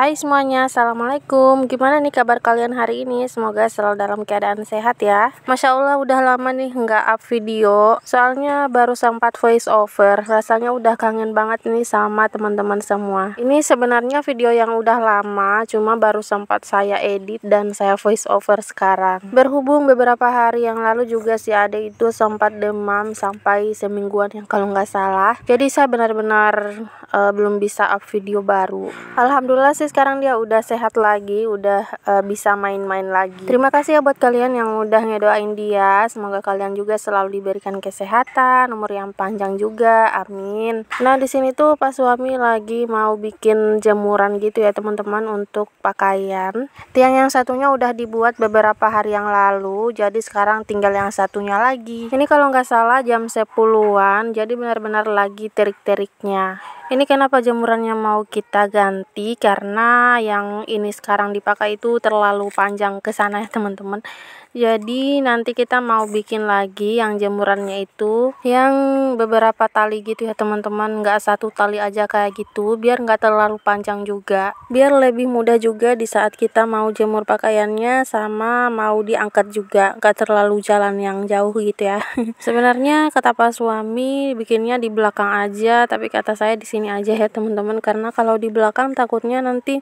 Hai semuanya, Assalamualaikum. Gimana nih kabar kalian hari ini? Semoga selalu dalam keadaan sehat ya. Masya Allah udah lama nih nggak up video. Soalnya baru sempat voice over. Rasanya udah kangen banget nih sama teman-teman semua. Ini sebenarnya video yang udah lama, cuma baru sempat saya edit dan saya voice over sekarang. Berhubung beberapa hari yang lalu juga si Ade itu sempat demam sampai semingguan yang kalau nggak salah. Jadi saya benar-benar belum bisa up video baru. Alhamdulillah sih sekarang dia udah sehat lagi, udah bisa main-main lagi. Terima kasih ya buat kalian yang udah ngedoain dia. Semoga kalian juga selalu diberikan kesehatan, umur yang panjang juga, amin. Nah di sini tuh pas suami lagi mau bikin jemuran gitu ya teman-teman untuk pakaian. Tiang yang satunya udah dibuat beberapa hari yang lalu, jadi sekarang tinggal yang satunya lagi. Ini kalau nggak salah jam 10-an, jadi benar-benar lagi terik-teriknya. Ini kenapa jemurannya mau kita ganti, karena yang ini sekarang dipakai itu terlalu panjang ke sana ya teman-teman. Jadi nanti kita mau bikin lagi yang jemurannya itu yang beberapa tali gitu ya teman-teman, nggak satu tali aja kayak gitu, biar nggak terlalu panjang juga, biar lebih mudah juga di saat kita mau jemur pakaiannya sama mau diangkat juga, nggak terlalu jalan yang jauh gitu ya. Sebenarnya kata Pak suami bikinnya di belakang aja, tapi kata saya di sini aja ya teman-teman, karena kalau di belakang takutnya nanti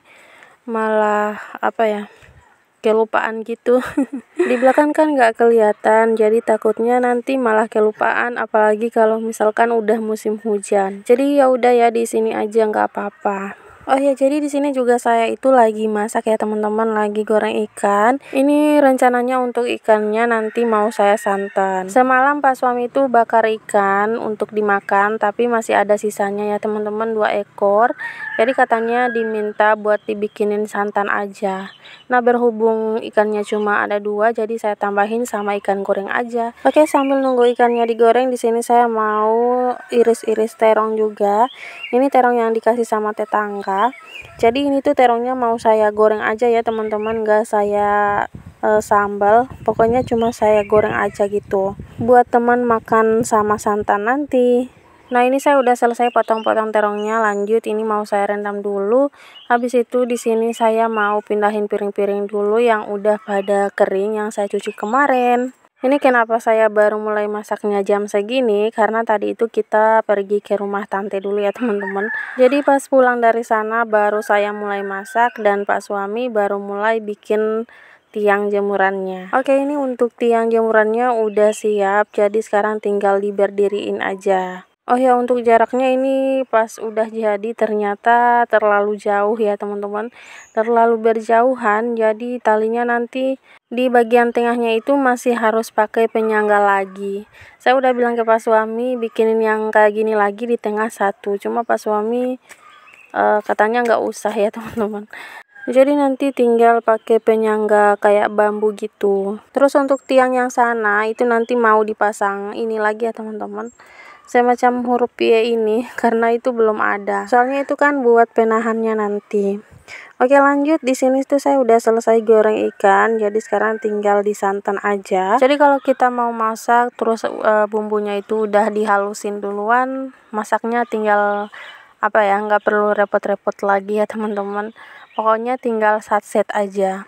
malah kelupaan gitu. Di belakang kan nggak kelihatan, jadi takutnya nanti malah kelupaan, apalagi kalau misalkan udah musim hujan. Jadi ya udah ya di sini aja nggak apa-apa. Oh ya, jadi di sini juga saya itu lagi masak ya teman-teman, lagi goreng ikan. Ini rencananya untuk ikannya nanti mau saya santan. Semalam Pak suami itu bakar ikan untuk dimakan, tapi masih ada sisanya ya teman-teman, 2 ekor. Jadi katanya diminta buat dibikinin santan aja. Nah berhubung ikannya cuma ada 2, jadi saya tambahin sama ikan goreng aja. Oke, sambil nunggu ikannya digoreng, di sini saya mau iris-iris terong juga. Ini terong yang dikasih sama tetangga. Jadi ini tuh terongnya mau saya goreng aja ya teman-teman, nggak saya sambal. Pokoknya cuma saya goreng aja gitu, buat teman makan sama santan nanti. Nah ini saya udah selesai potong-potong terongnya, lanjut ini mau saya rendam dulu. Habis itu di sini saya mau pindahin piring-piring dulu yang udah pada kering yang saya cuci kemarin. Ini kenapa saya baru mulai masaknya jam segini, karena tadi itu kita pergi ke rumah tante dulu ya teman-teman. Jadi pas pulang dari sana baru saya mulai masak dan Pak suami baru mulai bikin tiang jemurannya. Oke, ini untuk tiang jemurannya udah siap, jadi sekarang tinggal diberdiriin aja. Oh ya, untuk jaraknya ini pas udah jadi ternyata terlalu jauh ya teman-teman, terlalu berjauhan, jadi talinya nanti di bagian tengahnya itu masih harus pakai penyangga lagi. Saya udah bilang ke Pak suami bikinin yang kayak gini lagi di tengah satu, cuma Pak suami katanya nggak usah ya teman-teman. Jadi nanti tinggal pakai penyangga kayak bambu gitu. Terus untuk tiang yang sana itu nanti mau dipasang ini lagi ya teman-teman, semacam huruf Y ini, karena itu belum ada. Soalnya itu kan buat penahannya nanti. Oke, lanjut. Di sini tuh saya udah selesai goreng ikan, jadi sekarang tinggal disantan aja. Jadi kalau kita mau masak terus bumbunya itu udah dihalusin duluan, masaknya tinggal nggak perlu repot-repot lagi ya teman-teman. Pokoknya tinggal satset aja.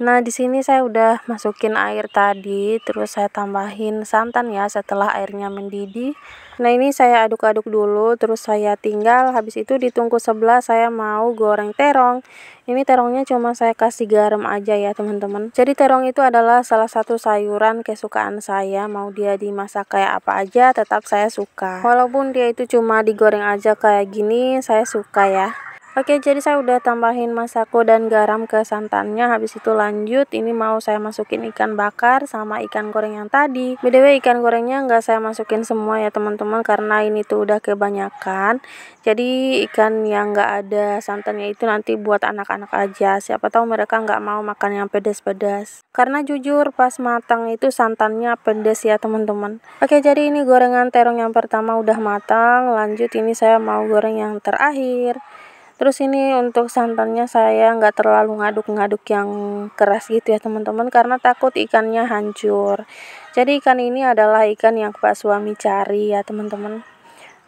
Nah di sini saya udah masukin air tadi, terus saya tambahin santan ya setelah airnya mendidih. Nah ini saya aduk-aduk dulu, terus saya tinggal, habis itu di tungku sebelah saya mau goreng terong. Ini terongnya cuma saya kasih garam aja ya teman-teman. Jadi terong itu adalah salah satu sayuran kesukaan saya, mau dia dimasak kayak apa aja tetap saya suka. Walaupun dia itu cuma digoreng aja kayak gini, saya suka ya. Oke, jadi saya udah tambahin masako dan garam ke santannya. Habis itu lanjut, ini mau saya masukin ikan bakar sama ikan goreng yang tadi. BTW ikan gorengnya nggak saya masukin semua ya teman-teman, karena ini tuh udah kebanyakan. Jadi ikan yang nggak ada santannya itu nanti buat anak-anak aja. Siapa tahu mereka nggak mau makan yang pedas-pedas. Karena jujur pas matang itu santannya pedas ya teman-teman. Oke, jadi ini gorengan terong yang pertama udah matang. Lanjut ini saya mau goreng yang terakhir. Terus ini untuk santannya saya nggak terlalu ngaduk-ngaduk yang keras gitu ya teman-teman, karena takut ikannya hancur. Jadi ikan ini adalah ikan yang Pak suami cari ya teman-teman.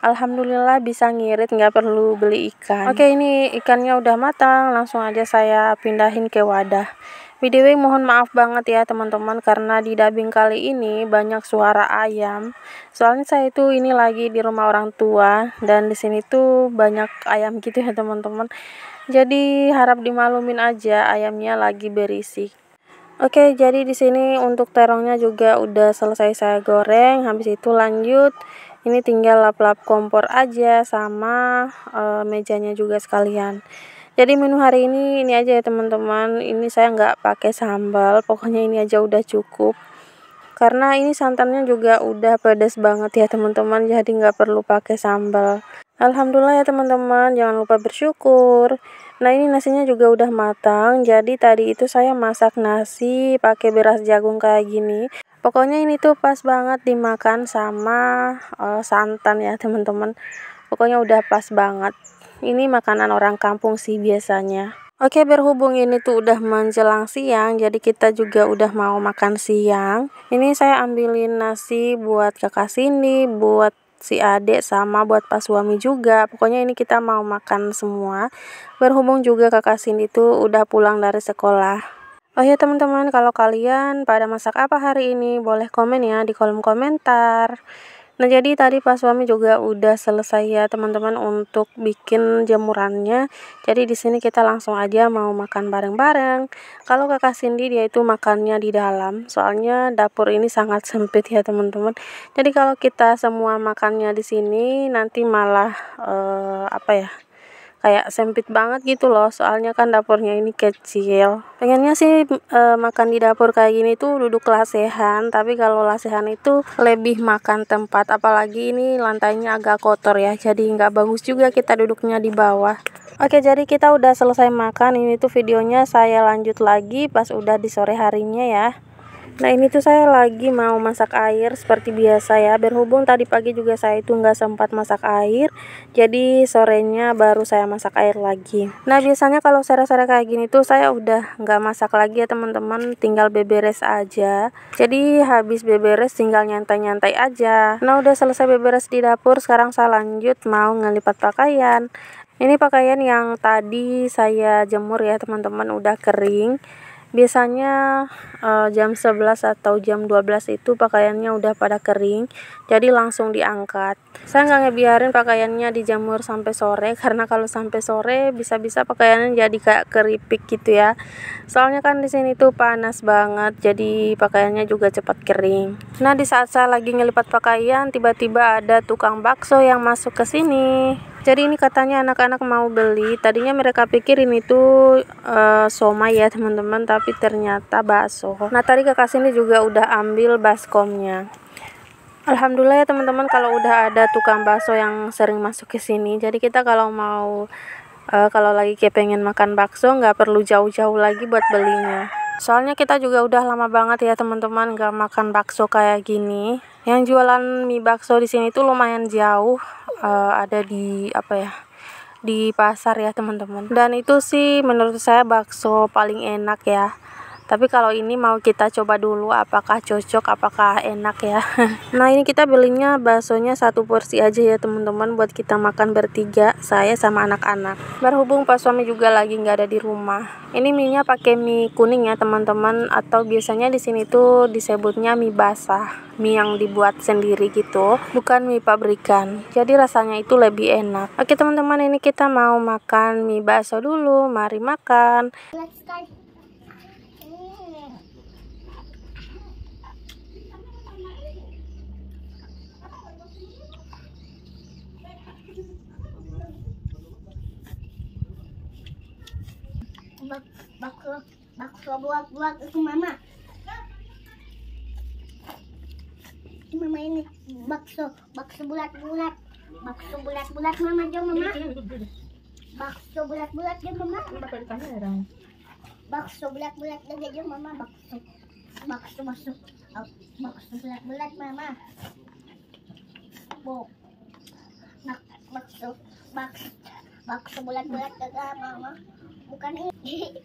Alhamdulillah bisa ngirit, nggak perlu beli ikan. Oke, ini ikannya udah matang, langsung aja saya pindahin ke wadah. BTW mohon maaf banget ya teman-teman, karena di dubbing kali ini banyak suara ayam. Soalnya saya itu ini lagi di rumah orang tua dan di sini tuh banyak ayam gitu ya teman-teman. Jadi harap dimaklumin aja, ayamnya lagi berisik. Oke, jadi di sini untuk terongnya juga udah selesai saya goreng. Habis itu lanjut, ini tinggal lap-lap kompor aja sama mejanya juga sekalian. Jadi menu hari ini aja ya teman-teman. Ini saya nggak pakai sambal, pokoknya ini aja udah cukup. Karena ini santannya juga udah pedas banget ya teman-teman, jadi nggak perlu pakai sambal. Alhamdulillah ya teman-teman, jangan lupa bersyukur. Nah, ini nasinya juga udah matang. Jadi tadi itu saya masak nasi pakai beras jagung kayak gini. Pokoknya ini tuh pas banget dimakan sama santan ya teman-teman. Pokoknya udah pas banget. Ini makanan orang kampung sih biasanya. Oke, berhubung ini tuh udah menjelang siang, jadi kita juga udah mau makan siang. Ini saya ambilin nasi buat kakak Cindy, buat si adek, sama buat pas suami juga. Pokoknya ini kita mau makan semua. Berhubung juga kakak Cindy tuh udah pulang dari sekolah. Oh ya teman-teman, kalau kalian pada masak apa hari ini, boleh komen ya di kolom komentar. Nah, jadi tadi pas suami juga udah selesai ya teman-teman untuk bikin jemurannya. Jadi di sini kita langsung aja mau makan bareng-bareng. Kalau kakak Cindy dia itu makannya di dalam, soalnya dapur ini sangat sempit ya teman-teman. Jadi kalau kita semua makannya di sini nanti malah kayak sempit banget gitu loh, soalnya kan dapurnya ini kecil. Pengennya sih makan di dapur kayak gini tuh duduk lesehan, tapi kalau lesehan itu lebih makan tempat, apalagi ini lantainya agak kotor ya, jadi nggak bagus juga kita duduknya di bawah. Oke, jadi kita udah selesai makan. Ini tuh videonya saya lanjut lagi pas udah di sore harinya ya. Nah, ini tuh saya lagi mau masak air seperti biasa ya. Berhubung tadi pagi juga saya itu nggak sempat masak air, jadi sorenya baru saya masak air lagi. Nah, biasanya kalau sore-sore kayak gini tuh saya udah nggak masak lagi ya teman-teman, tinggal beberes aja. Jadi habis beberes tinggal nyantai-nyantai aja. Nah, udah selesai beberes di dapur, sekarang saya lanjut mau ngelipat pakaian. Ini pakaian yang tadi saya jemur ya teman-teman, udah kering. Biasanya jam 11 atau jam 12 itu pakaiannya udah pada kering, jadi langsung diangkat. Saya nggak ngebiarin pakaiannya dijemur sampai sore, karena kalau sampai sore bisa-bisa pakaiannya jadi kayak keripik gitu ya. Soalnya kan di sini tuh panas banget, jadi pakaiannya juga cepat kering. Nah, di saat saya lagi ngelipat pakaian, tiba-tiba ada tukang bakso yang masuk ke sini. Jadi ini katanya anak-anak mau beli. Tadinya mereka pikir ini tuh somai ya teman-teman, tapi ternyata bakso. Nah, tadi kakak sini juga udah ambil baskomnya. Alhamdulillah ya teman-teman, kalau udah ada tukang bakso yang sering masuk ke sini. Jadi kita kalau mau kalau lagi kepengen makan bakso nggak perlu jauh-jauh lagi buat belinya. Soalnya kita juga udah lama banget ya teman-teman nggak makan bakso kayak gini. Yang jualan mie bakso di sini tuh lumayan jauh, ada di di pasar ya teman-teman. Dan itu sih menurut saya bakso paling enak ya. Tapi kalau ini mau kita coba dulu apakah cocok, apakah enak ya. Nah, ini kita belinya baksonya satu porsi aja ya teman-teman, buat kita makan bertiga, saya sama anak-anak. Berhubung pas suami juga lagi nggak ada di rumah. Ini mie-nya pakai mie kuning ya teman-teman, atau biasanya di sini tuh disebutnya mie basah, mie yang dibuat sendiri gitu, bukan mie pabrikan. Jadi rasanya itu lebih enak. Oke teman-teman, ini kita mau makan mie bakso dulu, mari makan. bakso buat itu mama. Mama ini bakso bulat-bulat. Bakso bulat-bulat mama jom mama. Bakso bulat-bulat jom mama. Bakso bulat-bulat jom mama. Bakso bulat-bulat mama. Bakso bulat-bulat kagak mama. Bukan ini.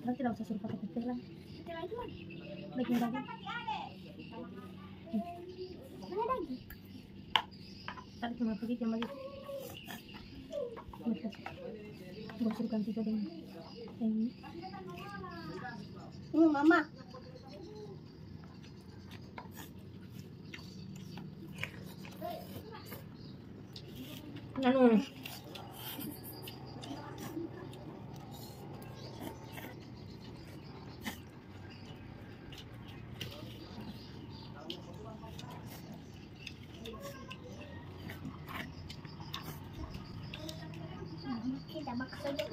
Nanti tidak usah suruh pakai pipih lah. Bikin daging. Mana daging? Tarik cuma pergi cuma gitu. Gua suruh ganti juga dengan ini. Ini mama. Anu. Kita bakso aja.